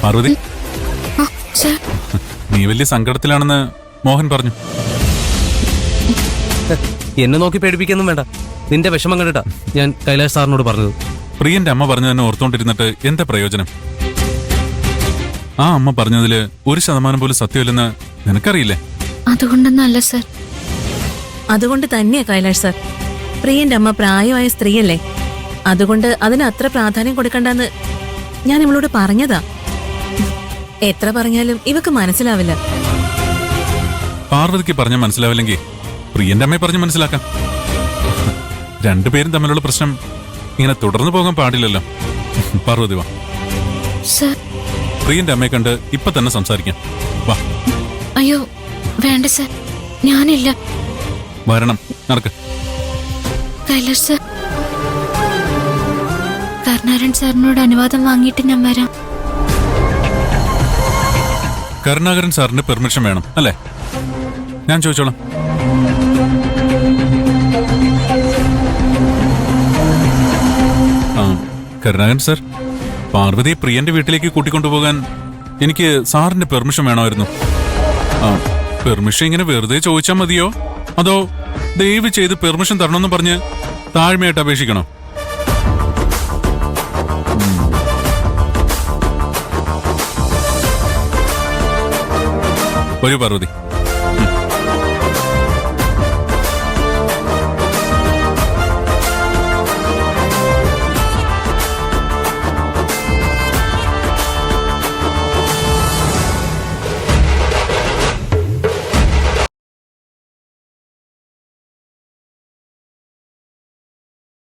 Parvathi, sir, നീ വലിയ സങ്കടത്തിലാണെന്ന് മോഹൻ പറഞ്ഞു. എന്നെ നോക്കി പേടിപ്പിക്കൊന്നും വേണ്ട. നിന്റെ വിഷമം കണ്ടിട്ടാ ഞാൻ കൈലാഷ് സാറിനോട് പറഞ്ഞത്. പ്രിയന്റെ അമ്മ പറഞ്ഞു തന്നെ ഓർത്തോണ്ടിരുന്നിട്ട് എന്താ പ്രയോജനം? ആ അമ്മ പറഞ്ഞതില് 1% പോലും സത്യമില്ലെന്ന് നിനക്കറിയില്ലേ? അതുകൊണ്ടൊന്നല്ല സർ. അതുകൊണ്ട് തന്നെയാ കൈലാഷ് സർ. പ്രിയന്റെ അമ്മ പ്രായമായ സ്ത്രീയല്ലേ, അതുകൊണ്ട് അതിന് അത്ര പ്രാധാന്യം കൊടുക്കണ്ടെന്ന് ഞാൻ ഇവളോട് പറഞ്ഞതാ. എത്ര പറഞ്ഞാലും ഇവക്ക് മനസ്സിലാവില്ല. പാർവതിക്ക് പറഞ്ഞ മനസ്സിലാവില്ലെങ്കിൽ പ്രിയന്റെ അമ്മയെ പറഞ്ഞ് മനസ്സിലാക്കാം. രണ്ടുപേരും തമ്മിലുള്ള പ്രശ്നം ഇങ്ങനെ തുടർന്നു പോകാൻ പാടില്ലല്ലോ. പാർവതി വാ, സർ. പ്രിയന്റെ അമ്മയെ കണ്ട് ഇപ്പൊ തന്നെ സംസാരിക്കാം. വാ. അയ്യോ വേണ്ട സർ, ഞാനില്ല. വരണം, നടക്ക്. കൈലാഷ് സർ, കരുണാകരൻ സാറിനോട് അനുവാദം വാങ്ങിയിട്ട് ഞാൻ വരാം. കരുണാകരൻ സാറിന്റെ പെർമിഷൻ വേണം അല്ലേ? ഞാൻ ചോദിച്ചോളാം. ആ, കരുണാകരൻ സാർ, പാർവതിയെ പ്രിയന്റെ വീട്ടിലേക്ക് കൂട്ടിക്കൊണ്ടുപോകാൻ എനിക്ക് സാറിന്റെ പെർമിഷൻ വേണമായിരുന്നു. ആ, പെർമിഷൻ ഇങ്ങനെ വെറുതെ ചോദിച്ചാൽ മതിയോ, അതോ ദയവ് ചെയ്ത് പെർമിഷൻ തരണമെന്ന് പറഞ്ഞ് താഴ്മയായിട്ട് അപേക്ഷിക്കണോ? വരൂ പാർവതി.